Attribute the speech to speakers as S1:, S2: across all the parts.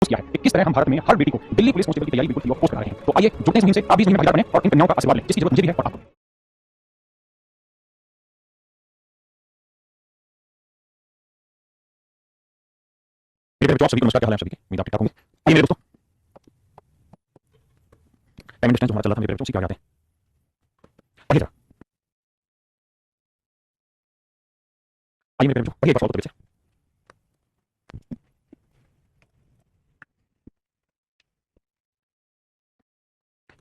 S1: महसूस किया है कि किस तरह हम भारत में हर बेटी को दिल्ली पुलिस कांस्टेबल की तैयारी बिल्कुल फ्री ऑफ कॉस्ट करा रहे हैं। तो आइए जुड़ते हैं इस मुहिम से, आप भी इस मुहिम में भागीदार बने और इन कन्याओं का आशीर्वाद लें जिसकी जरूरत मुझे भी है और आपको। मेरे बच्चों, आप सभी को नमस्कार। क्या हाल है आप सभी के? उम्मीद आप ठीक ठाक होंगे। आइए मेरे दोस्तों, टाइम डिस्टेंस जो हमारा चल रहा था मेरे बच्चों, क्या कहते हैं, पढ़िए जरा। आइए मेरे बच्चों, पढ़िए एक बार फॉलो से।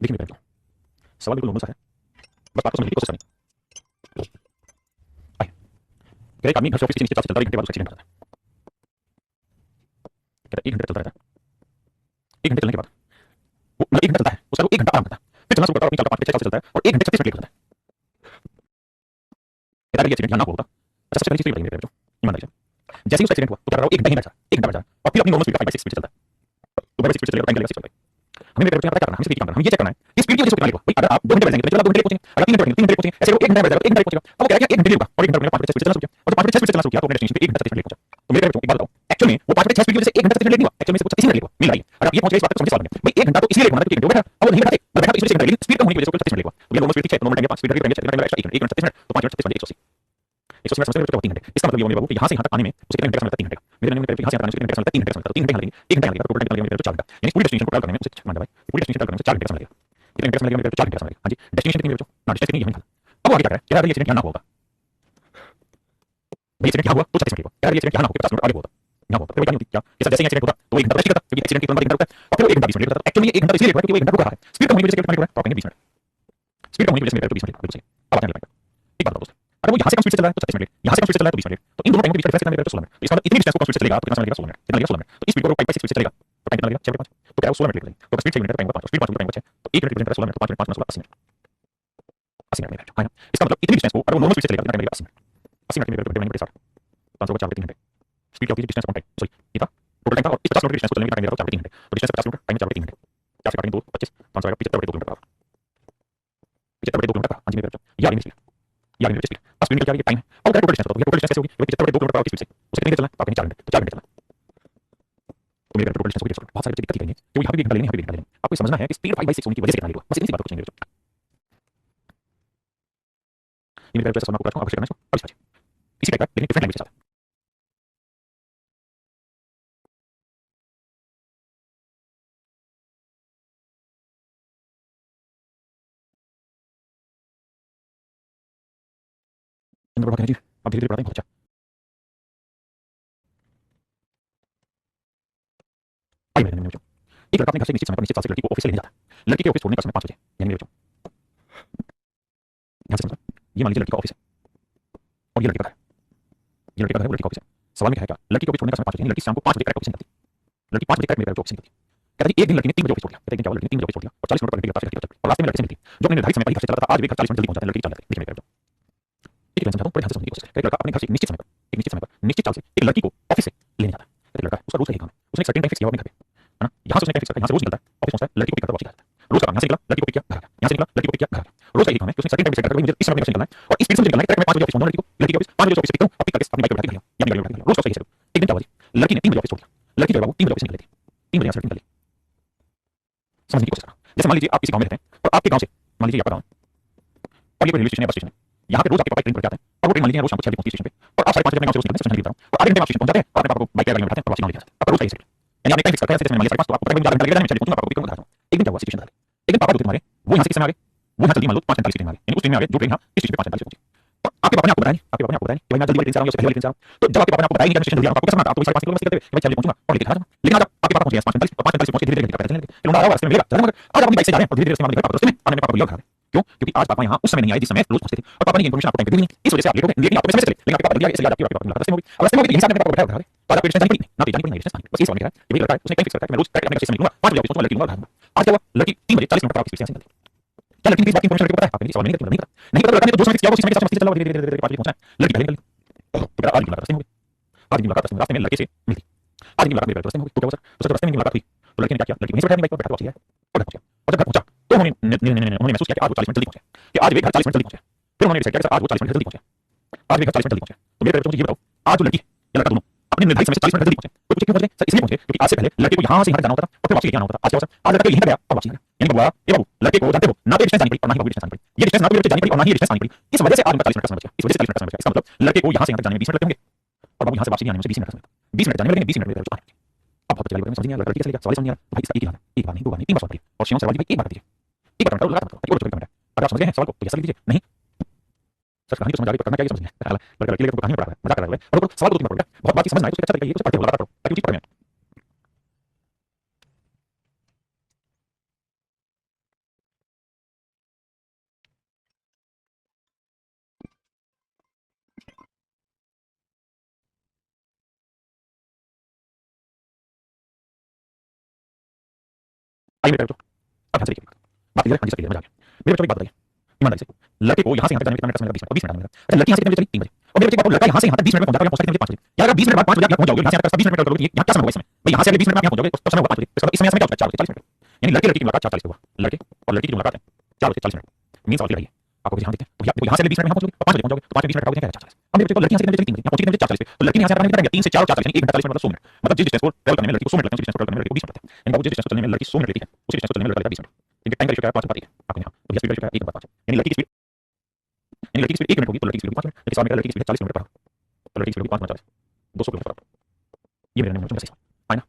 S1: देखिए मेरे बच्चों, सवाल बिल्कुल नॉर्मल सा है, बस बात को समझने की कोशिश करें। आइए, क्या एक आदमी घर से ऑफिस के नीचे चलता है, 1 घंटे बाद उसका एक्सीडेंट हो जाता है। कहता है 1 घंटे चलता रहता है, 1 घंटे चलने के बाद वो 1 घंटा चलता है, उसका वो 1 घंटा आराम करता है, फिर चलना शुरू करता है, अपनी चाल 5 पे 6 साल से चलता है और 1 घंटे 36 मिनट लेट होता है। कहता है ये एक्सीडेंट यहाँ ना हुआ होता। अच्छा, सबसे पहली चीज तो ये बताइए मेरे बच्चों, ईमानदारी से, जैसे ही उसका एक्सीडेंट हुआ तो क्या रहा, वो 1 घंटा ही बैठा, 1 घंटा बैठा और फिर अपनी नॉर्मल स्पीड 5/6 स्पीड से चलता है। तो 5/6 स्पीड से चलेगा, टाइम लगेगा 6 मिनट। हमें मेरे बच्चों यहाँ पता क्या करना है, हमें सिर्फ एक काम करना है, हमें ये चेक करना है कि स्पीड की वजह से कितना लेट हुआ। भाई अगर आप 2 घंटे बैठ जाएंगे तो चलो आप 2 घंटे लेट पहुंचेंगे, अगर 3 घंटे बैठेंगे 3 घंटे पहुंचेंगे, ऐसे वो 1 घंटा बैठ जाएगा, 1 घंटा पहुंचेगा। अब वो कह रहा है कि 1 घंटे लेगा और 1 घंटा में 5/6 स्पीड से चलना शुरू किया और जब 5/6 स्पीड से चलना शुरू किया तो अपने डेस्टिनेशन पे 1 घंटा 30 मिनट लेट पहुंचा। तो मेरे बच्चों एक बात बताओ, एक्चुअल में वो 5/6 स्पीड की वजह से 1 घंटा 30 मिनट लेट नहीं हुआ, एक्चुअल में इसको 36 मिनट लेट हुआ। मिल रहा है। अगर आप ये पहुंच गए इस बात को समझ सवाल में भाई 1 घंटा तो इसलिए लेट होना था क्योंकि 1 घंटे बैठा, अब वो नहीं बैठा थे, बैठा तो इसलिए 1 घंटा, लेकिन स्पीड कम होने की वजह से 36 मिनट लेट हुआ। तो ये नॉर्मल स्पीड थी 6 तो नॉर्मल टाइम 5 स्पीड करेंगे, टाइम एक्स्ट्रा 1 घंटा 36 मिनट, तो 5 मिनट 36 मिनट 180। 180 मिनट समझ रहे हो, 3 घंटे। इसका मतलब ये होने बाबू कि यहाँ से यहाँ तक आने में उसे कितने घंटे का समय लगता है, 3 घंटे का। मेरे नैनो में यहाँ से यहाँ तक आने में 3 घंटे का समय लगता है, 3 घंटे का समय लगता है, 3 घंटे लगेगा, टोटल टाइम लगेगा मेरे 4 घंटा। यानी पूरी डेस्टिनेशन को ट्रैवल करने में उसे मान भाई पूरी डेस्टिनेशन ट्रैवल करने में 4 घंटे का समय लगेगा। कितने घंटे का समय लगेगा मेरे 4 घंटे का समय लगेगा। हां जी, डेस्टिनेशन कितनी मेरे बच्चों, ना डेस्टिनेशन कितनी, ये निकाल। अब वो आगे क्या कह रहा है, ये एक्सीडेंट यहाँ ना हुआ होता, भाई एक्सीडेंट यहाँ हुआ तो 36 मिनट हुआ, ये एक्सीडेंट यहाँ ना हो 50 मिनट आगे हुआ यहाँ होता, तो कोई नहीं क्या कि जैसे ही एक्सीडेंट होता तो 1 घंटा रश करता क्योंकि एक्सीडेंट के तुरंत 1 घंटा रुकता है और फिर 1 घंटा 20 मिनट लेट होता है। एक्चुअली 1 घंटा इसलिए लेट हुआ क्योंकि 1 घंटा रुक रहा है, स्पीड कम होने की वजह से कितना लेट हो रहा है तो आपने 20 मिनट, स्पीड कम होने की वजह से मेरे 20 मिनट, बिल्कुल सही। अब आगे लगेगा एक बात दोस्त, अगर वो यहाँ से कम स्पीड से चल रहा है तो 36 मिनट, यहाँ से कम स्पीड से चल रहा है तो 20 मिनट, तो इन दोनों टाइम के बीच का डिफरेंस कितना मेरे 16 मिनट। तो इसका मतलब इतनी डिस्टेंस को कम स्पीड से चलेगा तो कितना समय लगेगा 16 मिनट, कितना लगेगा 16 मिनट। तो इस स्पीड को 5/6 स्पीड से चलेगा तो टाइम कितना लगेगा 6/5, तो क्या है 16 मिनट लगेगा। तो स्पीड 6 मिनट का टाइम होगा 5, स्पीड 5 टाइम 6, तो 1 मिनट रिप्रेजेंट करेगा 16 मिनट, तो 5 मिनट 5 16 80 मिनट, 80 मिनट मेरे। हां, इसका मतलब इतनी डिस्टेंस को अगर वो नॉर्मल स्पीड से चलेगा तो टाइम लगेगा 80 मिनट, 80 मिनट मेरे बड़े 60 500 4 3 घंटे। स्पीड क्या होगी, डिस्टेंस अपॉन टाइम, सॉरी ये था टोटल टाइम था और इस 50 किलोमीटर डिस्टेंस को चलने का टाइम मेरा 4 3 घंटे। तो डिस्टेंस 50 किलोमीटर, टाइम 4 3 घंटे, 4 से काटेंगे 2 25, 500 आएगा 75 2 किलोमीटर का, 75 2 किलोमीटर का। हां जी मेरे बच्चों, ये आ रही है स्पीड, ये आ रही है स्पीड। अब स्पीड निकल के आ रही है टाइम है। अब टोटल डिस्टेंस बताओ, ये टोटल डिस्टेंस कैसे होगी, 75 2 किलोमीटर की स्पीड से उसे कितनी देर चलना है, आपने 4 घंटे, तो 4 घंटे चलना। तो मेरे टोटल डिस्टेंस को बहुत सारी दिक्कत करेंगे क्योंकि यहाँ पे भी 1 घंटा लेंगे, यहाँ पे भी 1 घंटा लेंगे। आपको समझना है कि स्पीड 5/6 होने की वजह से कितना लेट हुआ, बस इतनी सी बात को समझिए बच्चों। ये मेरे जैसा आपको करना है इसको अब समझिए, इसी टाइप का लेकिन डिफरेंट लैंग्वेज के साथ। नंबर बढ़ा जी, अब धीरे-धीरे बढ़ाते हैं, बहुत अच्छा। आइए मेरे बच्चों, एक लड़का अपने घर से निश्चित समय पर निश्चित साल से लड़की को ऑफिस से लेने जाता है। लड़की के ऑफिस छोड़ने का समय 5 बजे, यानी मेरे बच्चों ध्यान से समझना, ये मान लीजिए लड़की का ऑफिस है और ये लड़के का घर है, ये लड़के का घर है, वो लड़की का ऑफिस है। सवाल में क्या है, क्या लड़की के ऑफिस छोड़ने का समय 5 बजे, यानी लड़की शाम को 5 बजे करेक्ट ऑफिस निकलती है। लड़की 5 बजे करेक्ट मेरे घर ऑफिस निकलती है। कहता है एक दिन लड़की ने 3 बजे ऑफिस छोड़ दिया, कहते हैं क्या हुआ, लड़की ने 3 बजे ऑफिस छोड़ दिया और 40 मिनट पर घंटे लगता है फिर और रास्ते में लड़के से मिलती जो अपने निर्धारित समय पर ही घर से चला था, आज भी घर 40 मिनट जल्दी पहुंच जाता है, लड़की चल जाती है। देखिए मेरे बच्चों, एक लाइन समझाता हूं, बड़े ध्यान से समझने की कोशिश करें। एक लड़का अपने घर से निश्चित समय पर, एक निश्चित समय पर, निश्चित चाल से एक लड़की को ऑफिस से लेने जाता है। एक लड़का उसका रोज का यही काम है, उसने एक सर्टेन टाइम फिक्स किया अपने घर पे, है ना, यहाँ से उसने टाइम फिक्स करता है, यहाँ से रोज निकलता है, ऑफिस पहुंचता है, लड़की को पिक करता है, वापस जाता है। रोज का काम, यहाँ से निकला लड़की को पिक किया, घर आ गया, यहाँ से निकला लड़की को पिक किया, घर आ गया। रोज का यही काम है कि उसने सर्टेन टाइम फिक्स करता है, मुझे इस समय से निकलना है और इस स्पीड से निकलना है, करेक्ट मैं 5 बजे ऑफिस पहुंचूंगा, लड़की के ऑफिस 5 बजे ऑफिस पिक करूं और पिक करके अपनी बाइक पे बैठा के या गाड़ी में बैठा के, रोज का सही है। एक दिन क्या हुआ जी, लड़की ने 3 बजे ऑफिस छोड़ दिया, लड़की जो है बाबू 3 बजे ऑफिस निकली थी, 3 बजे यहाँ से निकली, समझने की कोशिश करो। जैसे मान लीजिए आप किसी गांव में रहते हैं और आपके गांव से मान लीजिए आपका गांव और ये कोई रेलवे स्टेशन है, बस स्टेशन है, यहाँ पे रोज आपके पापा ट्रेन पर जाते हैं और वो ट्रेन मान लीजिए रोज शाम को 6 बजे पहुंचती है स्टेशन पे और आप 5:30 बजे अपने गांव से रोज निकलते हैं, स्टेशन निकलता हूं और आधे घंटे में आप स्टेशन पहुंच जाते हैं और अपने पापा को बाइक पे गाड़ी में बैठाते हैं और वापस गांव ले जाते हैं। आपका रोज का ये साइकिल, यानी आपने टाइम फिक्स करता है, जैसे मान लीजिए 5:30 तो आपको पता है मुझे आधा घंटा लगेगा, मैं चले पहुंचूंगा, पापा को पिक करूंगा, घर आऊंगा। एक दिन क्या हुआ सिचुएशन था, एक दिन पापा जो थे तुम्हारे वो यहाँ से किस समय आ गए, वो यहाँ जल्दी मान लो 5:45 ट्रेन में आ गए, यानी उस ट्रेन में आ गए जो ट्रेन यहाँ इस स्टेशन पे 5:45 पहुंची और आपके पापा ने आपको बताया नहीं, आपके पापा ने आपको बताया नहीं कि भाई मैं जल्दी वाली ट्रेन से आ रहा हूं या पहले वाली ट्रेन से आ रहा हूं। तो जब आपके पापा ने आपको बताया नहीं कि स्टेशन जल्दी आ रहा हूं, आपको कैसा लगा, आप तो 5:30 किलोमीटर मस्ती करते हुए कि भाई चल पहुंचूंगा और लेके आ जाऊंगा। लेकिन आज आपके पापा पहुंच गए 5:45 और 5:45 पहुंच के धीरे-धीरे पैदल चलने लगे, लौंडा आया रास्ते में मिलेगा, मगर आज आप अपनी बाइक से जा रहे हैं और धीरे-धीरे रास्ते में घर पापा रास्ते में आने में पापा को लिया घर। क्यों? क्योंकि आज पापा यहाँ उस समय नहीं आए जिस समय रोज पहुंचते थे और पापा ने इन्फॉर्मेशन आपको टाइम पे दी नहीं, इस वजह से आप लेट हो गए। लेकिन आपको समय से चले, लेकिन आपके पापा जल्दी आ गए, इसलिए आपकी पापा मुलाकात रास्ते में होगी। अब रास्ते में होगी तो यहीं से आपने पापा को बैठाया घर, तो आज आपको स्टेशन जानी पड़ी ना, तो जानी पड़ी ना स्टेशन, बस ये समझ में आ रहा है कि भाई लड़का है, उसने टाइम फिक्स करता है कि मैं रोज करेक्ट अपने घर से निकलूंगा 5 बजे ऑफिस पहुंचूंगा, लड़की लूंगा घर। आज क्या हुआ, लड़की 3 बजे 40 मिनट पर आपकी स्पीड से निकलती है। क्या लड़की की बात की इन्फॉर्मेशन लड़के को पता है, आपने सवाल नहीं करते, नहीं पता, नहीं पता, लड़का ने तो 2 समय फिक्स किया, उसी समय के साथ मस्ती चला, धीरे-धीरे 5 बजे पहुंचा है, लड़की पहले निकली। तो आज की मुलाकात रास्ते में होगी, आज की मुलाकात रास्ते में लड़के से मिली, आज की मुलाकात मेरे रास्ते में होगी। तो क्या हुआ सर, तो रास्ते में मुलाकात हुई तो लड़की ने क्या किया, लड़की वहीं से बैठा बाइक पर बैठा पहुंच गया और घर पहुंचा और जब घर पहुंचा तो उन्होंने महसूस किया कि आज वो 40 मिनट जल्दी पहुंचे, कि आज वे घर 40 मिनट जल्दी पहुंचे। फिर उन्होंने डिसाइड किया कि आज वो 40 मिनट जल्दी पहुंचे, आज वे घर 40 मिनट जल्दी पहुंचे। तो मेरे बच्चों मुझे ये बताओ, आज जो लड़की या लड़का दोनों अपने निर्धारित समय से 40 मिनट जल्दी पहुंचे। तो पूछे क्यों पहुंचे सर? इसलिए पहुंचे क्योंकि आज से पहले लड़के को यहां से यहां तक जाना होता था और फिर वापसी लेके आना होता था। आज क्या हुआ सर? आज लड़का यहीं तक गया और वापसी आ गया। यानी बबुआ ए बाबू, लड़के को जानते हो ना तो डिस्टेंस जानी पड़ी और ना ही बाबू डिस्टेंस जानी पड़ी। ये डिस्टेंस ना तो जानी पड़ी और ना ही डिस्टेंस आनी पड़ी। इस वजह से आज उनका 40 मिनट का समय बचा। इस वजह से 40 मिनट का समय बचा। इसका मतलब लड़के को यहां से यहां तक जाने में 20 मिनट लगते होंगे और बाबू यहां से वापसी आने में 20 मिनट का समय। 20 मिनट जाने में लगेंगे, 20 मिनट में आने। अब बहुत जल्दी समझ नहीं आ रहा, लड़की कैसे लेगा? सवाल समझ नहीं आ रहा। भाई इसका एक ही बात है, एक बार नहीं, दो बार नहीं, तीन बार सवाल करिए और शिवम सवाल भी एक बार दीजिए। एक बार करो, लगातार करो, और कमेंट है। अगर आप समझ गए हैं सवाल को तो यस लिख दीजिए। नहीं सर कहानी तो समझ आ रही है, करना क्या समझ नहीं आ रहा। लड़का लड़की लेकर कहानी में पढ़ा है, मजाक कर रहा है और सवाल को 2 3 बार पढ़ गया। बहुत बात समझ ना आए तो अच्छा तरीका ये है, पढ़ते हो, लगातार पढ़ो ताकि चीज पढ़ में। आइए मेरे बच्चों, अब ध्यान से देखिए। बात क्लियर है? हाँ जी सर क्लियर, मजा आ गया। मेरे बच्चों एक बात बताइए ईमानदारी से, लड़के को यहां से यहां तक जाने में कितना मिनट का समय लगा? 20 मिनट, 20 मिनट का। अच्छा लड़की यहां से कितने बजे चली? 3 बजे। और मेरे बच्चे बात, लड़का यहां से यहां तक 20 मिनट में पहुंचा था या पहुंचा कितने बजे? 5 बजे। यार अगर 20 मिनट बाद 5 बजे आप पहुंच जाओगे, यहां से तक 20 मिनट में करोगे, यहां क्या समय होगा इसमें? भाई यहां से अगर 20 मिनट में आप पहुंच जाओगे तो समय होगा 5 बजे। इसका इस समय क्या होगा? 4 बजे 40 मिनट। यानी लड़के लड़की की मुलाकात 4:40 पे हुआ। लड़के और लड़की की मुलाकात है 4 बजे 40 मिनट। मीन सवाल रही है आपको ध्यान देते हैं। तो देखो यहां से 20 मिनट में पहुंचोगे और 5 बजे पहुंच जाओगे तो 5 में 20 मिनट काटोगे क्या? 4:40। अब मेरे बच्चे को लड़की यहां से कितने बजे चली? 3 बजे। यहां पहुंची कितने बजे? 4:40 पे। तो लड़की यहां से कितने बजे? 3 से 4 और 4 यानी 1 घंटा 40 मिनट मतलब 100 मिनट। मतलब जिस डिस्टेंस को ट्रैवल करने में लड़की को 100 मिनट लगते हैं, उस डिस्टेंस को ट्रैवल करने में लड़की को 20 मिनट लगते हैं। यानी बाबू जिस डिस्टेंस को चलने में लड़की 100 मिनट लेती है, उसी डिस्टेंस को चलने में लड़का लगता है 20 मिनट। इनके टाइम का रेशियो क्या है? 5:1 आपको यहां तो स्पीड रेशियो क्या है? 1:5। यानी लड़की की स्पीड, यानी लड़की की स्पीड 1 मिनट होगी तो लड़की की स्पीड 5 मिनट। लेकिन सवाल में लड़की की स्पीड 40 किलोमीटर पर आवर तो लड़की की speed 5 minute 40 200 kilometre per our. ये मेरे नंबर में सही है ना?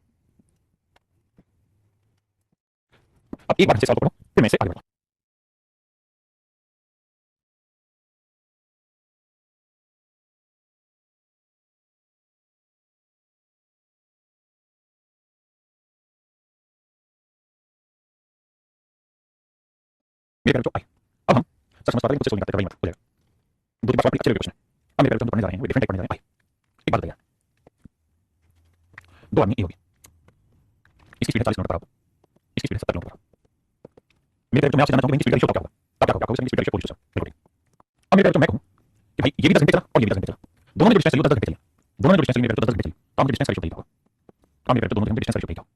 S1: अब एक बार से सवाल पढ़ो फिर मैं इसे आगे बढ़ाऊं। मेरे जो आए अब हम सच समझ पाते हैं, मुझसे सोचने का तरीका मत हो जाएगा। 2 3 बार अच्छे क्वेश्चन है। अब मेरे हम पढ़ने जा रहे हैं, वो डिफरेंट टाइप पढ़ने जा रहे हैं। आइए एक बात बताइए, 2 आदमी ए हो गए, इसकी स्पीड 40 किलोमीटर पर आवर, इसकी स्पीड 70 किलोमीटर पर आवर। मेरे जो मैं आपसे जानना चाहूंगा स्पीड रेशियो क्या होगा? तब क्या होगा? आपको स्पीड रेशियो पूछ सकते हैं। अब मेरे जो मैं कहूं कि भाई ये भी 10 घंटे चला और ये भी 10 घंटे चला, दोनों ने जो डिस्टेंस चली वो 10 घंटे चली, दोनों ने जो डिस्टेंस चली मेरे तो 10 घंटे चली, तो हम डिस्टेंस रेशियो क्या होगा? हम मेरे दोनों के डिस्टेंस रेशियो क्या होगा?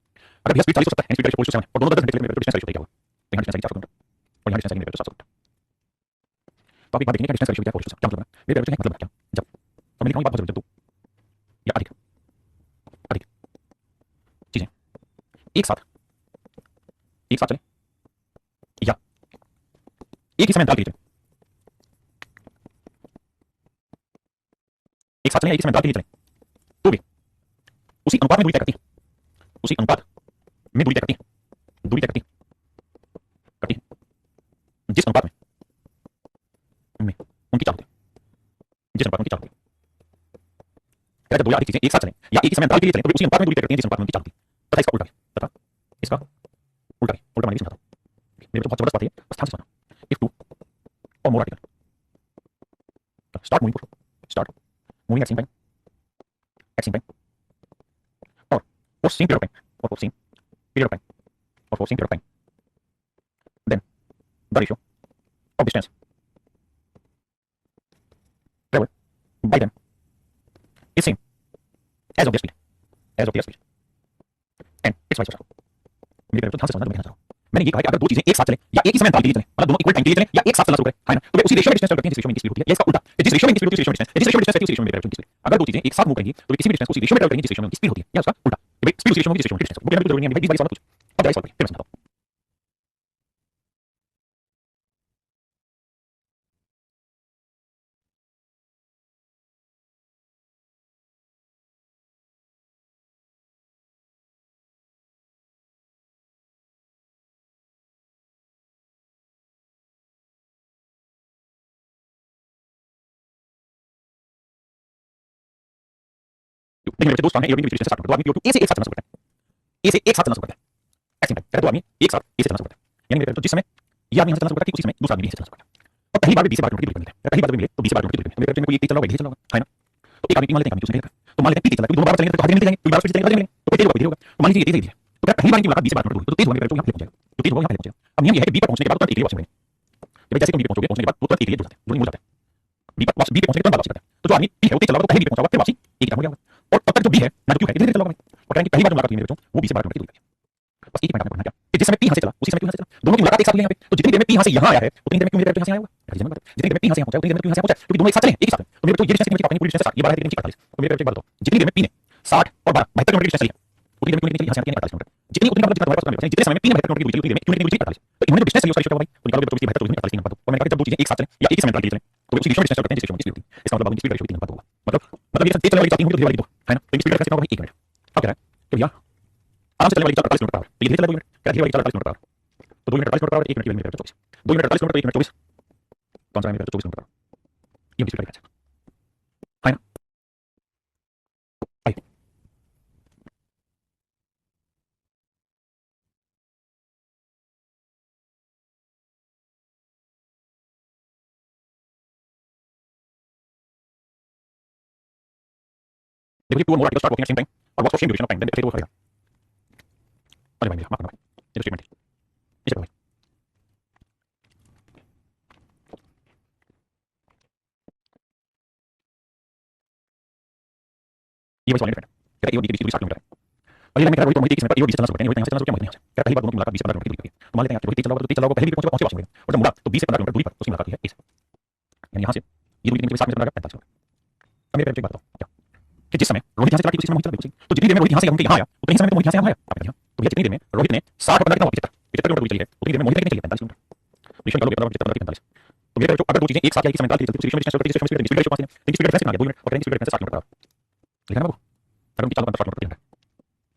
S1: अगर भैया स्पीड 40 हो सकता है स्पीड रेशियो 7 और दोनों 10 घंटे चले मेरे डिस्टेंस रेशियो क्या होगा? यहाँ डिस्टेंस 400 किलोमीटर और यहाँ डिस्टेंस मेरे 700 किलोमीटर। तो आप एक बात देखिए डिस्टेंस रेशियो क्या है? क्या मतलब है? मेरे मतलब क्या? जब तो मैंने कहा बात बहुत जरूरी है, या अधिक अधिक चीजें एक साथ चले या एक ही समय अंतराल के लिए चले, एक साथ चले या एक ही समय अंतराल के लिए चले, तो भी उसी अनुपात में दूरी तय करती है, उसी अनुपात में दूरी तय करती है, दूरी तय करती है जिस अनुपात में उनकी चाल होती है, जिस अनुपात में उनकी चाल होती है। जब दो या अधिक चीजें एक साथ चलें या एक ही समय अंतराल के लिए चलें तो भी उसी अनुपात में दूरी तय करती है जिस अनुपात में उनकी चाल होती है। तथा इसका उल्टा है, तथा इसका उल्टा है, उल्टा माने समझाता हूं। मेरे बहुत जबरदस्त बात है, बस ध्यान से सुनना। If two or more article start moving, start moving at same time, at same time or for same period of time or for same period of time or for same period of time, then the ratio of distance traveled by them is same as of their speed, as of their speed, and it's vice versa. मेरे को ध्यान से समझना, मैं कहना चाह रहा हूं, मैंने ये कहा कि अगर दो चीजें एक साथ चले या एक ही समय अंतराल के लिए चले, मतलब दोनों इक्वल टाइम के लिए चले या एक साथ चलना शुरू करें, है ना, तो वे उसी रेशियो में डिस्टेंस करते हैं जिस रेशियो में इनकी स्पीड होती है, या इसका उल्टा जिस रेशियो में इनकी स्पीड होती है, जिस रेशियो में डिस्टेंस है उसी रेशियो में मेरी स्पीड। अगर दो चीजें एक साथ मूव करेंगी तो किसी भी डिस्टेंस को उसी रेशियो में ट्रैवल करेंगी जिस रेशियो में उनकी स्पीड होती है, या उसका उल्टा भाई स्पीड उसी रेशियो में जिस रेशियो में डिस्टेंस। वो कहने की जरूरत नहीं है भाई, 20 वाली सवाल पूछ। अब जरा सवाल फिर मैं समझाता हूं। देखिए मेरे दो स्थान है, ए और बी के बीच डिस्टेंस 60 मीटर, दो आदमी पी और ए से एक साथ चलना शुरू करते हैं, ए से एक साथ चलना शुरू करते हैं ऐसे टाइम, दो आदमी एक साथ ए से चलना शुरू करते हैं। यानी मेरे तो जिस समय ये आदमी यहां से चलना शुरू करता है उसी समय दूसरा आदमी भी यहां से चलना शुरू करता है और पहली बार भी 20 बार की दूरी पर मिलते हैं, पहली बार जब मिले तो 20 बार की दूरी पर मेरे को ये चल रहा होगा, ये चल रहा होगा, है ना। तो एक आदमी की मान लेते हैं, दूसरे तो मान लेते हैं पी चल रहा है, दोनों बार चलेंगे तो हाथ मिलते जाएंगे, कोई बार स्पीड चलेंगे तो मिलेंगे, तो तेज होगा, होगा। तो मान लीजिए ये तेज है तो क्या पहली बार की मुलाकात 20 बार में तो तेज होगा, मेरे को यहां पे पहुंच जाएगा, तो तेज होगा यहां पे पहुंच जाएगा। अब नियम ये है कि बी पर पहुंचने के बाद तुरंत एक लिए वापस मुड़ेंगे, जैसे तुम बी पहुंचोगे, पहुंचने के बाद तो तुरंत एक लिए जुड़ जाते हैं, जुड़ जाते हैं, बी पर पहुंचने के तुरंत वापस करते हैं। तो जो आदमी पी है वो तेज चल रहा है तो पहले बी पहुंचा होगा, फिर वापसी एक ही टाइम हो गया और तब तक जो बी है ना क्यों है धीरे धीरे चला होगा और कहेंगे पहली बार मुलाकात हुई मेरे बच्चों वो 20 बार की दूरी पर। बस एक मिनट में पढ़ना क्या कि जिस समय पी यहां से चला उसी समय क्यों यहां से चला, दोनों की मुलाकात एक साथ हुई यहां पे, तो जितनी देर में पी यहां से यहां आया है उतनी देर में क्यों मेरे यहां से आया होगा, जितनी देर में पी यहां से यहां पहुंचा उतनी देर में क्यों यहां से पहुंचा, क्योंकि दोनों एक साथ चले, एक ही साथ। तो मेरे तो ये डिस्टेंस कितनी पूरी डिस्टेंस 60, ये 12 है, कितनी 48। तो मेरे एक बात बताओ, जितनी देर में पी ने 60 और 12 72 किलोमीटर की डिस्टेंस चली है। उतनी देर में क्यों नहीं निकली, यहाँ से आती है 45, जितनी उतनी मतलब जितना तुम्हारे पास जितने समय में 3 72 किलोमीटर की दूरी क्यों नहीं निकली 45। तो इन्होंने जो डिस्टेंस चली उसका रेशियो भाई तो निकालोगे तो 24 72 48 3 और मैंने कहा जब दो चीजें एक साथ चलें या एक ही समय निकाल के चलें तो उसी रेशियो में डिस्टेंस करते हैं जिससे रेशियो होती है। इसका मतलब स्पीड रेशियो 3 होगा। मतलब ये एक चलने वाली चलती होगी तो धीरे वाली 2 है ना, तो स्पीड रेशियो कितना होगा भाई 1 मिनट। अब क्या है कि भैया आराम से चलने वाली 48 किलोमीटर पर आवर, तो ये धीरे चलने 2 मिनट, क्या धीरे वाली 48 किलोमीटर पर आवर, तो 2 minute 48 kilometre per our 1 minute 24, 2 minute 48 kilometre 1 minute 24, कौन सा है 24 किलोमीटर, ये स्पीड रेशियो है ना। आई देखिए 2 or more articles start working at same time और what's the same duration of time then फिर वो करेगा। अरे भाई माफ करना भाई, ये तो स्टेटमेंट है इसे भाई ये भाई सवाल नहीं कहता ए और बी के बीच दूरी 60 किलोमीटर है और ये लाइन में कह रहा है रोहित और मोहित एक समय पर ए और बी से चलना शुरू करें, रोहित यहाँ से चलना शुरू किया मोहित यहाँ से, क्या पहली बार दोनों की मुलाकात 20 से 15 किलोमीटर की दूरी पर है। तो मान लेते हैं रोहित तेज चला होगा तो तेज चला होगा पहले भी पहुंचे पहुंचे वापस और जब मुड़ा तो 20 से 15 किलोमीटर दूरी पर उसकी मुलाकात हुई है ए से, यानी यहाँ से ये दूरी कितनी 60 में से 15 45 किलोमीटर। अब मेरे एक बात बताओ क्या कि जिस समय रोहित यहाँ से चला उसी समय मोहित चला बिल्कुल सही, तो जितनी देर में रोहित यहाँ से यहाँ आया उतनी समय में तो मोहित यहाँ से यहाँ आया आप यहाँ, तो भैया जितनी देर में रोहित ने 60 और 15 कितना 75 किलोमीटर दूरी चली है उतनी देर में मोहित कितनी चली है 45 किलोमीटर। रेशियो निकालोगे 15 45 तो मेरे जो अगर दो चीजें एक साथ या एक समय चलती है तो रेशियो में डिस्टेंस करती है, स्पीड रेशियो 5 है, तो स्पीड डिफरेंस कितना आ गया 2 मिनट और करेंगे स्पीड डिफरेंस 60 किलोमीटर लिखा है ना बाबू, अगर उनकी 40 किलोमीटर प्रति घंटा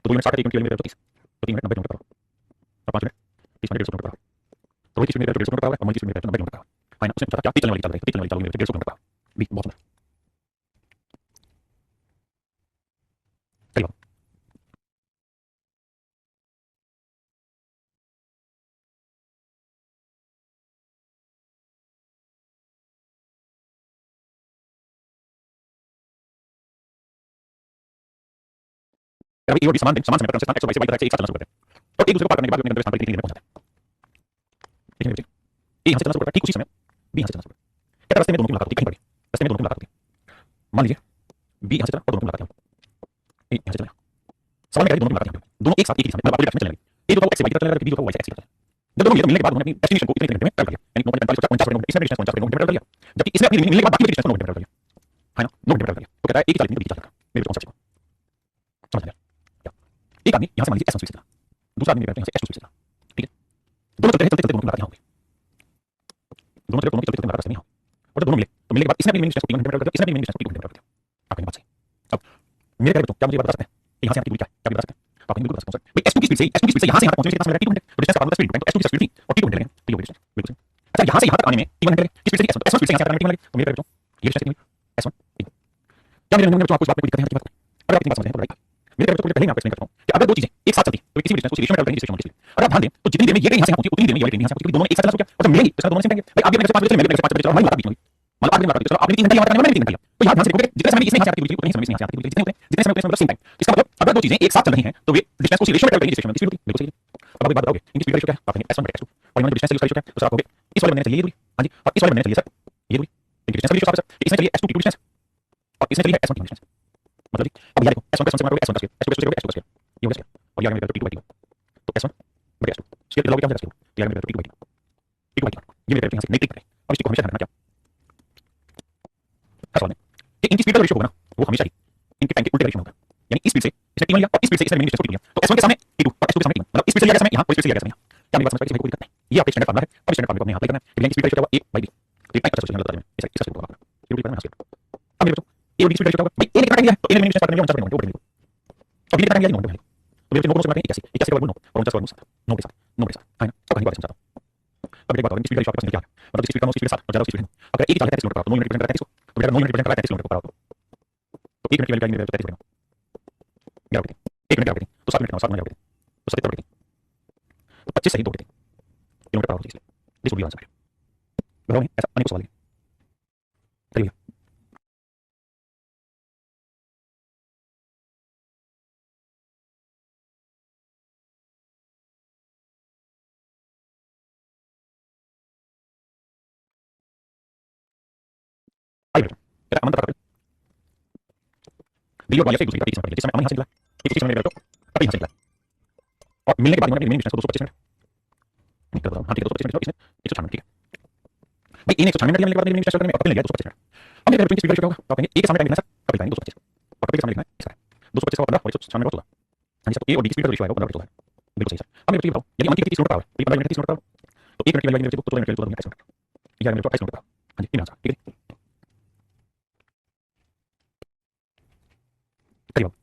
S1: तो 2 मिनट 60 1 किलोमीटर 30 तो 3 मिनट 90 किलोमीटर और 5 मिनट 30 मिनट 150 किलोमीटर तो रोहित की स्पीड 150 किलोमीटर और मोहित की स्पीड 90 किलोमीटर है ना। उसने पूछा क्या तेज चलने वाली चल रही है, तेज चलने वाली चल रही है 150 किलोमीटर भी बहुत सुंदर सही बात। अगर ए और बी समान समय पर क्रम से 122 बाई से एक साथ चलना शुरू करते हैं और एक दूसरे को पार करने के बाद अपने गंतव्य स्थान पर कितनी देर में पहुंच जाते हैं। देखिए मेरे ए यहाँ से चलना शुरू करता है ठीक उसी समय बी यहाँ से चलना शुरू करता है, क्या रास्ते में दोनों की मुलाकात होती है कहीं पर भी, रास्ते में दोनों की मुलाकात होती है। मान लीजिए बी यहाँ से चला और दोनों की मुलाकात यहाँ ए यहाँ से चला, सवाल में कह रहे दोनों की मुलाकात यहाँ दोनों एक साथ एक ही समय मतलब अपोजिट डायरेक्शन में चलने लगे, ए जो था वो एक्स से वाई की तरफ चलने लगा, बी जो था वो वाई से एक्स की तरफ चलने लगा। जब दोनों मिलने के बाद उन्होंने अपनी डेस्टिनेशन को इतने घंटे में ट्रैवल किया यानी 9:45 49 इसमें डिस्टेंस 49 किलोमीटर ट्रैवल किया, जबकि इसमें अपनी मिलने के बाद बाकी डिस्टेंस 9 घंटे ट्रैवल किया है ना 9 घंटे ट्रैवल किया। तो कहता है एक 40 मिनट 20 चला मेरे कॉन्सेप्ट को समझ गया क्या। एक आदमी यहाँ से मान लीजिए S1 स्पीड से चला, दूसरा आदमी यहाँ से S2 स्पीड से चला, ठीक है दोनों चलते चलते दोनों की मुलाकात यहाँ हो गई, दोनों चलते दोनों की चलते मुलाकात नहीं हो और जब दोनों मिले तो मिलने के बाद इसने अपनी मिनिंग डिस्टेंस को 3 घंटे ट्रैवल किया, इसने अपनी मिनिंग डिस्टेंस को 3 घंटे ट्रैवल किया। आपकी बात सही। अब मेरे कह रहे तो क्या मुझे बता सकते हैं कि यहाँ से आपकी दूरी क्या है, क्या बता सकते हैं आप बिल्कुल बता सकते हैं भाई S2 की स्पीड से S2 की स्पीड से यहाँ से यहाँ तक पहुंचने में कितना समय लगेगा 2 घंटे, तो डिस्टेंस का मतलब स्पीड तो S2 की स्पीड थी और 2 घंटे लगे तो ये हो गया डिस्टेंस बिल्कुल सही। अच्छा यहाँ से यहाँ तक आने में 3 घंटे लगे किस स्पीड से S1 स्पीड से यहाँ से आने में 3 घंटे लगे तो मेरे कह रहे ये डिस्टेंस कितनी हुई S1 क्या मेरे में आपको इस बात में कोई दिक्कत है की बात अगर आप इतनी बात समझ रहे हैं तो राइट मेरे कह रहे तो पहले मैं आपको एक्सप्लेन करता हूँ कि अगर दो चीजें एक साथ चलती तो किसी भी डिस्टेंस को रेशियो में ट्रैवल करेंगे जिस रेशियो में चलती। अगर आप ध्यान दें तो जितनी देर में ये ट्रेन यहाँ से पहुंची उतनी देर में ये वाली ट्रेन यहाँ से पहुंची, दोनों एक साथ चलना शुरू किया और जब मिलेंगी तो इसका दोनों सेम टाइम भाई आप भी मेरे से 5 बजे चले मैं भी मेरे से 5 बजे चला हमारी मुलाकात बीच में मतलब आप भी मुलाकात चलो आपने 3 घंटे यहाँ करने मैंने 3 घंटे तो यहाँ ध्यान से देखोगे जितने समय इसमें यहाँ से आती है उतने समय इसमें यहाँ से आती है जितने समय मतलब सेम टाइम। इसका मतलब अगर दो चीजें एक साथ चल रही हैं तो वे डिस्टेंस को उसी रेशियो में ट्रैवल करेंगी जिस रेशियो में स्पीड होती है बिल्कुल सही। अब आप एक बात बताओगे इनकी स्पीड रेशियो क्या है आप कहेंगे S1 बटा S2 और इन्होंने डिस्टेंस का रेशियो क्या है तो सर आप कहोगे इस वाले बनने चाहिए ये दूरी हाँ जी और इस वाले बनने चाहिए सर ये दूरी इनकी डिस्टेंस का रेशियो सर इसमें चाहिए S2 की डिस्टेंस और इसमें चाहिए S1 की डिस्टेंस मतलब अब यार देखो S1 से मारोगे S1 का स्क्वायर S2 से S2 का स्क्वायर ये हो गया और ये आ गया T2 तो S1 बटा S2 स्क्वायर लगाओगे क्या हो जाएगा स्क्वायर ये आ गया T2 ये मेरे यहाँ से नहीं टिक रहे और इसको हमेशा ध्यान रखना क्या सवाल में कि इनकी स्पीड का रेशियो होगा ना वो हमेशा ही इनके टाइम के उल्टे रेशियो होगा यानी इस स्पीड से इसने T1 लिया और इस स्पीड से इसने मिनिमम डिस्टेंस को लिया तो S1 के सामने T2 और S2 के सामने T1 मतलब इस स्पीड से लिया गया समय यहाँ कोई स्पीड से लिया गया समय यहाँ क्या मेरी बात समझ में कोई दिक्कत नहीं ये आपका स्टैंडर्ड फार्मूला है और स्टैंडर्ड फार्मूला को हमने यहाँ अप्लाई करना है कि स्पीड रेशियो क्या होगा 1/b तो 1/50 से निकलता है इसका स्क्वायर होगा ये करना है अब मेरे बच्चों ये स्पीड रेशियो क्या होगा भाई ए ने कितना दिया तो ए ने मिनिमम डिस्टेंस करने में 49 मिनट अब ये कितना दिया 9 मिनट तो मेरे 9 से मारते हैं 81 का वर्ग 9 और 49 का वर्ग 7 9 के साथ है ना अब कहीं बात समझाता हूं अब एक बात और स्पीड रेशियो आपके पास क्या है मतलब स्पीड कम हो स्पीड के साथ और ज्यादा स्पीड है अगर एक ही चाल 33 किलोमीटर पर 9 मिनट रिप्रेजेंट करता है 33 तो अगर 9 मिनट रिप्रेजेंट करता है 33 किलोमीटर पर तो 1 मिनट की वैल्यू क्या है 33 क्या होती है 1 मिनट क्या होती है तो 7 मिनट 7 मिनट तो 77 होती है तो 25 सही 2 होती है किलोमीटर पर आवर इसलिए दिस वुड बी आंसर बताओ नहीं ऐसा अनेक सवाल है चलिए आइए बेटा अमन तक डी और वाई से एक दूसरे का 30 मिनट जिस समय अमन यहाँ से निकला 31 मिनट निकला तो यहाँ से निकला और मिलने के बाद उन्होंने मिनिमम डिस्टेंस को 225 मिनट निकल रहा हां ठीक है 225 मिनट इसमें 196 मिनट ठीक है भाई इन 196 मिनट मिलने के बाद मिनिमम डिस्टेंस करने में कपिल ने लिया 225 मिनट अब मेरे ट्रेन की स्पीड रेशियो क्या होगा तो आप कहेंगे एक के सामने टाइम लिखना है सर कपिल का 225 और कपिल के सामने लिखना है इसका 225 का 15 और 196 का 16। हाँ जी सर, तो ए और बी की स्पीड का जो रेशियो आएगा वो 15/16 है। बिल्कुल सही सर। अब मेरे को ये बताओ, यदि अमित की 30 किलोमीटर पर आवर, तो 15 मिनट 30 किलोमीटर पर आवर, तो 1 मिनट की वैल्यू तो 14 minute 14 minute 28 minute, 11 minute 28 kilometre per hour. हाँ जी, 3 आंसर ठीक है। करिए बाबू।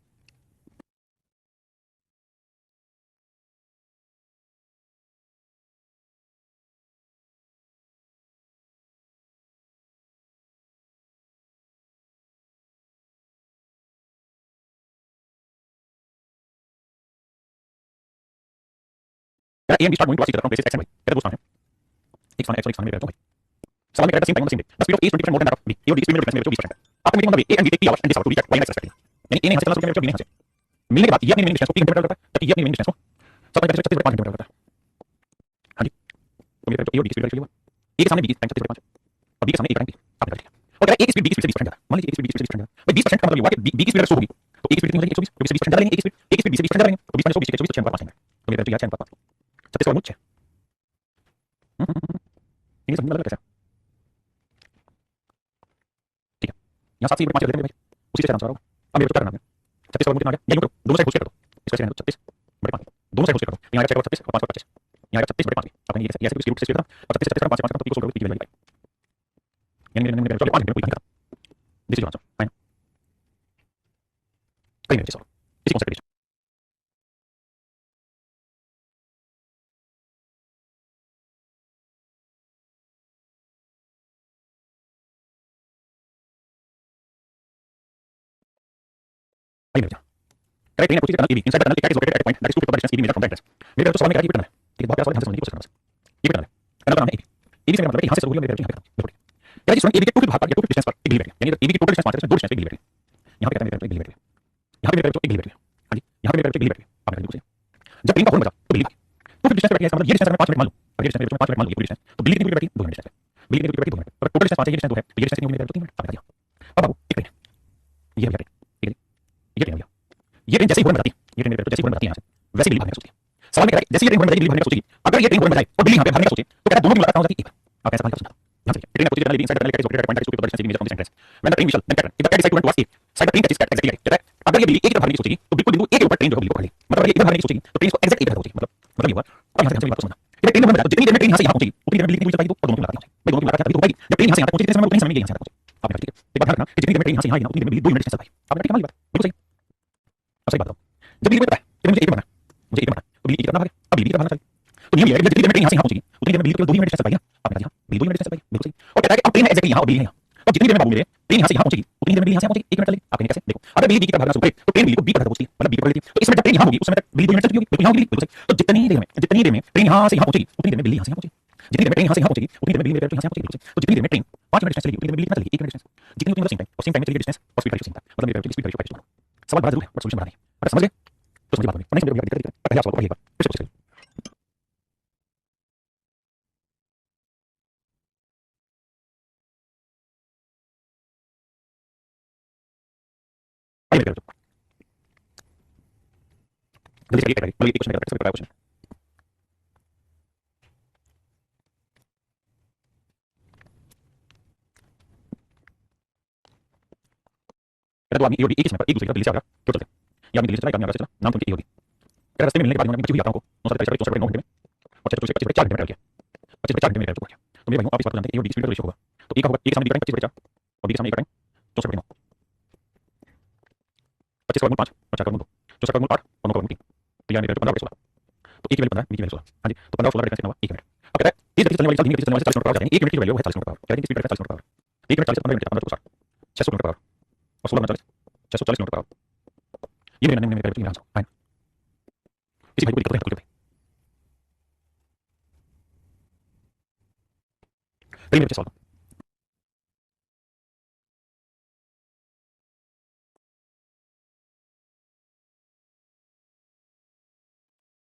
S1: A and B start going towards each other from places X and Y. कहता है दो स्थान है, एक स्थान है एक्स और एक स्थान है वाई। सवाल में कहता है same time on the same day the speed of A is 20% more than that of B. A और बी की स्पीड में डिफरेंस मेरे 20%। After meeting on the way A and B take 3 hours and this hour to reach at Y and X respectively. यानी A ने यहां से चलना शुरू किया, बी ने यहां से। मिलने के बाद ये अपनी रिमेनिंग डिस्टेंस को 3 घंटे में ट्रैवल करता है, जबकि ये अपनी रिमेनिंग डिस्टेंस को सब में 36.5 घंटे में ट्रैवल करता है। हां जी, तो मेरे ए और बी की स्पीड का लिखा हुआ ए के सामने बी की टाइम 36.5 और बी के सामने ए का टाइम 30 आपने लिख लिया। और कह रहा है ए की स्पीड बी की स्पीड से 20% ज्यादा। मान लीजिए ए की स्पीड बी की स्पीड से 20% ज्यादा, भाई 20% का मतलब ये हुआ कि बी की स्पीड अगर 100 होगी तो ए की स्पीड कितनी हो जाएगी 120, तो 20% ज्यादा लेंगे ए की स्पीड बी से 20% ज्यादा लेंगे तो 20 में 100 20 के 24 तो 6/5 लेंगे। तो मेरा तो यह 6/5 36 और 6। ये समझ में लग रहा है कैसा? ठीक है, यहाँ 7 से 5 लेते हैं भाई, उसी से आंसर होगा। अब मेरे को क्या करना है, 36 और कितना आ गया, ये लो करो, दोनों साइड होल कर दो, इसका से 36/5, दोनों साइड होल कर दो, यहाँ आएगा 36 और 5 पर 25, यहाँ आएगा 36/5। अपन ये ऐसे इसकी रूट से सीधा और 36 36 5 5 तो इक्वल होगा 3 वैल्यू। यानी मैंने चलो 5 घंटे में कोई नहीं करता, दिस इज आंसर फाइन। कहीं नहीं सॉल्व इसी कॉन्सेप्ट के। आइए बेटा, correct train approaches tunnel AB inside the tunnel cat is located at a point that is 2 feet above the distance AB measured from the entrance। मेरे तो सवाल में कह रहा है ये टनल है, ठीक है, बहुत प्यारा सवाल है, ध्यान से समझने की कोशिश करना बस। ये टनल है, टनल का नाम है एबी। एबी से मेरा मतलब है कि यहां से शुरू हुई और मेरे यहाँ पे खत्म, देखो क्या है, एबी के 2 फीट भाग पर या 2 फीट डिस्टेंस पर एक बिल्ली बैठी है, यानी एबी की टोटल डिस्टेंस 5 है, इसमें 2 डिस्टेंस पे एक बिल्ली बैठी है। यहां पे कहता है मेरे एक बिल्ली बैठी है, यहां पे मेरे एक बिल्ली बैठी है। हां जी, यहां पे मेरे एक बिल्ली बैठी है, आपने बिल्कुल सही। जब ट्रेन का हॉर्न बजा तो बिल्ली 2 फीट डिस्टेंस पे बैठी है, इसका मतलब ये डिस्टेंस अगर 5 मिनट मान लो, अगर ये डिस्टेंस मेरे 5 मिनट मान लो, ये पूरी डिस्टेंस, तो बिल्ली कितनी दूर बैठी है 2 मिनट डिस्टेंस पे, बिल्ली कितनी दूर बैठी 2 मिनट, अगर टोटल डिस्टेंस 5 है, ये डिस्टेंस 2 है, तो ये डिस्टेंस कितनी होगी मेरे 3 मिनट, आपने दिया। अब बाबू एक ट्रेन ये है, ठीक है, ये ट्रेन भैया, ये ट्रेन जैसे ही हॉर्न बजाती है, ये ट्रेन मेरे जैसे ही हॉर्न बजाती है यहां से, वैसे बिल्ली भागने का सोचती है। सवाल में कह रहा है जैसे ये ट्रेन हॉर्न बजाएगी बिल्ली भागने का सोचेगी, अगर ये ट्रेन हॉर्न बजाए और बिल्ली यहां पे भागने का सोचे तो कहता है दोनों की मुलाकात कहां हो जाती है, आप ऐसा सवाल कर सकते हो। ध्यान से train approaches tunnel inside the tunnel cat is located at a point that is 2 feet above the distance AB measured from the entrance when the train whistle then pattern if the cat decides to run towards A side the train catches cat exactly right। कहता है अगर ये बिल्ली एक ही तरफ भागने की सोचेगी तो बिल्कुल बिंदु ए के ऊपर ट्रेन जो है बिल्ली को पकड़ लेगी, मतलब ये इधर भागने की सोचेगी तो ट्रेन इसको एग्जैक्ट एक तरफ होगी, मतलब ये हुआ। अब यहां से बात को समझना, जब ट्रेन हॉर्न बजाए तो जितनी देर में ट्रेन यहां से यहां पहुंचेगी उतनी देर में बिल्ली कितनी दूर चल पाएगी, तो दोनों की मुलाकात हो जाएगी, भाई दोनों की मुलाकात तभी तो होगी जब ट्रेन यहां से यहां पहुंचेगी, जैसे समय उतनी समय में ये यहां से पहुंचे। आपने ठीक है, एक बात ध्यान रखना कि जितनी देर में ट्रेन यहां से यहां उतनी देर में बिल्ली 2 मिनट डिस्टेंस चल पाएगी। आपने ठीक मान ली बात, बिल्कुल सही। अब सही बात बताओ, जब बिल्ली को पता है कि मुझे एक ही बनना है, मुझे एक ही बनना है, तो बिल्ली एक तरफ भागे, अब बिल्ली की तरफ भागना चाहिए, तो नियम ये है कि जितनी देर में ट्रेन यहां से यहां पहुंचेगी उतनी देर में बिल्ली केवल 2 मिनट डिस्टेंस चल पाएगी ना, आपने कहा बिल्ली 2 मिनट डिस्टेंस चल पाएगी, बिल्कुल सही। और कहता है कि अब ट्रेन है एग्जैक्टली यहां और बिल्ली है यहां, तो जितनी देर में बाबू मेरे ट्रेन यहां से यहां पहुंचेगी उतनी देर में बिल्ली यहां से यहां पहुंचेगी 1 मिनट चलेगी। आप कहेंगे कैसे, देखो अगर बिल्ली बी की तरफ भागना शुरू करे तो ट्रेन बिल्ली को बी पर पहुंचती है, मतलब बी पर पहुंचती है, तो इसमें जब ट्रेन यहां होगी उस समय तक बिल्ली 2 मिनट चलती होगी, बिल्कुल यहां होगी, बिल्कुल सही। तो जितनी देर में ट्रेन यहां से यहां पहुंचेगी उतनी देर में बिल्ली यहां से यहां पहुंचेगी, जितनी देर में ट्रेन यहां से यहां पहुंचेगी उतनी देर में बिल्ली मेरे यहां से यहां पहुंचेगी, बिल्कुल सही। तो जितनी देर में ट्रेन 5 मिनट डिस्टेंस चलेगी उतनी देर में बिल्ली कितना चलेगी 1 मिनट डिस्टेंस, जितनी उतनी मतलब सेम टाइम और सेम टाइम में चलेगी डिस्टेंस और स्पीड का सेम टाइम, मतलब मेरे स्पीड का रेशियो। सवाल बड़ा जरूर है बट सॉल्यूशन बड़ा नहीं है, अगर समझ गए तो समझ बात होगी, नहीं समझ गए दिक्कत है। पहले आप सवाल को पढ़िए एक बार फिर से कोशिश करिए। आइए मेरे जल्दी से करिए, मतलब एक क्वेश्चन मेरा क्वेश्चन। कहता दो आदमी ए और बी एक ही समय पर एक दूसरे की तरफ दिल्ली से आगरा क्यों चलते हैं, ये आदमी दिल्ली से चला, एक आदमी आगरा से चला, नाम तो उनकी ए होगी। कहता रास्ते में मिलने के बाद उन्होंने बची हुई यात्राओं को 9 घंटे में और 26 4 घंटे में ट्रैवल किया, 25 4 घंटे में ट्रैवल किया। तो मेरे भाइयों आप इस बात को जानते हैं ए और बी की स्पीड का रेशियो होगा, तो ए का होगा ए के सामने बी का टाइम 25/4 और बी के सामने ए का टाइम 64/9, 25 का वर्गमूल 5 और 4 का वर्गमूल 2, 64 का वर्गमूल 8 और 9 का वर्गमूल 3, तो यानी 15/16। तो ए की वैल्यू 15 बी की वैल्यू 16। हां जी, तो 15 और 16 का डिफरेंस कितना हुआ 1 मिनट। अब कहता है तेज गति से चलने वाली चाल धीमी गति से चलने वाले 40 किलोमीटर पर आवर यानी 1 मिनट की वैल्यू है 40 किलोमीटर पर आवर, कहते हैं स्पीड है 40 kilometre per our, 1 minute 40 15 minute 15 60 600 kilometre per our और 16 40 640 किलोमीटर पर आवर। ये मेरा आंसर फाइन। किसी भाई को दिक्कत है तो करिए मेरे सॉल्व।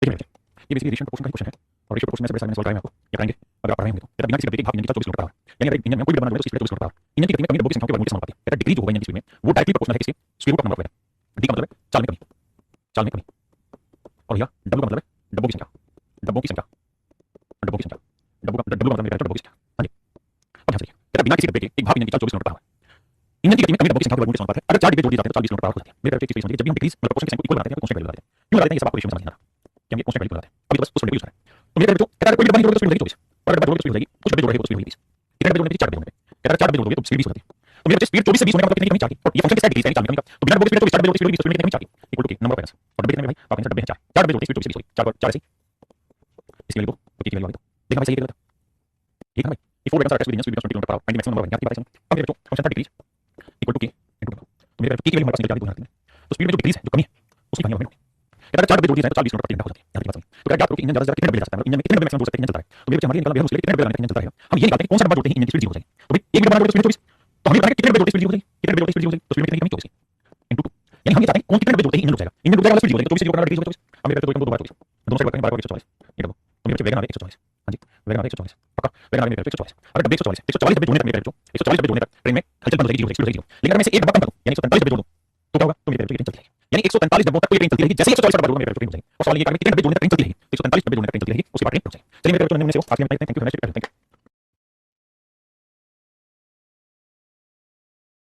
S1: देखिए मेरे ये बेसिकली रेशियो प्रोपोर्शन का क्वेश्चन है और रेशियो प्रोपोर्शन में से बड़े सारे मैंने सॉल्व कराए हैं आपको या कराएंगे अगर आप पढ़ रहे होंगे तो। कहता बिना किसी गति के भाग इंजन की चाल 24 किलोमीटर पर आवर, यानी अगर इंजन में कोई भी दबाना है तो speed 24 kilometre per our. Engine की गति में कमी दबाव की संख्या के वर्गमूल के समान होती है। कहता डिग्री जो होगा इंजन की स्पीड में वो डायरेक्टली प्रोपोर्शनल है किसके square root of number of variable. D का मतलब है चाल में कमी, चाल में कमी, और यह डब्ल्यू का मतलब है डब्बों की संख्या, डब्बों की संख्या, डब्बों की संख्या, डब्ल्यू का मतलब मेरा डब्बों की संख्या। हां जी, अब ध्यान से देखिए, कहता बिना किसी गति के एक भाग इंजन की चाल 24 किलोमीटर पर आवर, इंजन की गति में कमी दबाव की संख्या के वर्गमूल के समान होता है। अगर 4 डिब्बे जोड़ दिए जाते हैं तो 40 किलोमीटर पर आवर हो जाती है। मेरे एक चीज समझिए, जब भी हम डिक्रीज मतलब क्वेश्चन के साइन को इक्वल बनाते हैं, कांस्टेंट वैल्यू लगाते हैं, क्यों लगाते हैं ये सब आपको रेशियो में समझ नहीं आता कि हम ये कांस्टेंट वैल्यू लगाते हैं। अभी तो बस उस वैल्यू यूज कर रहे हैं। तो मेरे जो कहता है कोई भी डब्बा नहीं जोड़ोगे तो स्पीड हो जाएगी 24, और अगर डब्बा जोड़ोगे तो स्पीड हो जाएगी, कुछ डब्बे जोड़ रहे हो तो स्पीड होगी 20, इतने डब्बे जोड़ने पे 4 डब्बे जोड़ने पे कहता है 4 डब्बे जोड़ोगे तो स्पीड 20 हो जाती है। तो मेरे बच्चे स्पीड 24 से 20 होने का मतलब कितनी कमी 4 की, और ये फंक्शन के साथ डिक्रीज यानी 4 कमी का, तो बिना डब्बे के स्पीड 24 4 डब्बे जोड़ते स्पीड 20 तो स्पीड कितनी कमी 4 की इक्वल टू के नंबर ऑफ पैरेंट्स, और डब्बे कितने भाई आपके आंसर डब्बे हैं 4, 4 डब्बे जोड़ते स्पीड 24 से 20 होगी, 4 4 ऐसे इसकी वैल्यू तो की वैल्यू आ गई। तो देखना भाई सही है ठीक है भाई, ये 4 vectors experience speed 20 kilometre per our 90 maximum number of parents अब मेरे बच्चों फंक्शन था डिक्रीज इक्वल टू के इनटू डब्ल्यू, तो मेरे की वैल्यू हमारे पास निकल जाती है, तो स्पीड में जो डिक्रीज है जो कमी है उसकी कमी हमें कहता है 4 डब्बे जोड़ दिए जाए तो 40 किलोमीटर प्रति घंटा हो जाती है। यहाँ की बात समझिए, तो क्या आप इंजन ज्यादा कितने डब्बे ले सकता है, इंजन में कितने डब्बे मैक्सिमम जोड़ सकते हैं, इंजन चलता है, तो मेरे बच्चे हमारे निकल बेहद मुश्किल कितने डब्बे लगाने इंजन चलता रहेगा। हम ये निकालते हैं कौन सा डब्बा जोड़ते हैं इंजन की स्पीड 0 हो जाएगी, तो भाई एक डब्बा जोड़ते स्पीड 24, तो हम ये बताएंगे कितने डब्बे जोड़ते स्पीड 0 हो जाएगी, कितने डब्बे जोड़ते स्पीड 0 हो जाएगी, तो स्पीड में कितनी कमी 24 इनटू 2, यानी हम ये चाहते हैं कौन कितने डब्बे जोड़ते हैं इंजन रुक जाएगा, इंजन रुक जाएगा स्पीड 0 हो जाएगी, तो 24 से 0 करना डिक्रीज हो जाएगा 24, हम ये करते हैं 2 बार 24, दोनों साइड करते हैं 12 144 ये डब्बा, तो मेरे बच्चे वैगन आ गए 144, हां जी वैगन आ गए 144 पक्का वैगन आ गए 144, अगर डब्बे 144 डब्बे जोड़ने तक मेरे बच्चों 144 डब्बे जोड़ने तक ट्रेन में हलचल बंद हो जाएगी 0 स्पीड हो जाएगी 0, लेकिन अगर मैं इसे एक डब्बा कम कर दूं यानी 143 डब्बे जोड़ दूं तो क्या होगा, तो मेरे ट्रेन चलती रहेगी, यानी 143 डब्बों तक कोई ट्रेन चलती रहेगी, जैसे 144 डब्बा जोड़ूंगा मेरे ट्रेन हो जाएगी, और सवाल ये है कि कितने डब्बे जोड़ने तक ट्रेन चलती रहेगी, तो 143 डब्बे जोड़ने तक ट्रेन चलती रहेगी उसके बाद ट्रेन रुक जाएगी। चलिए मेरे बच्चों ने हमने से वो आज के टाइम थैंक यू।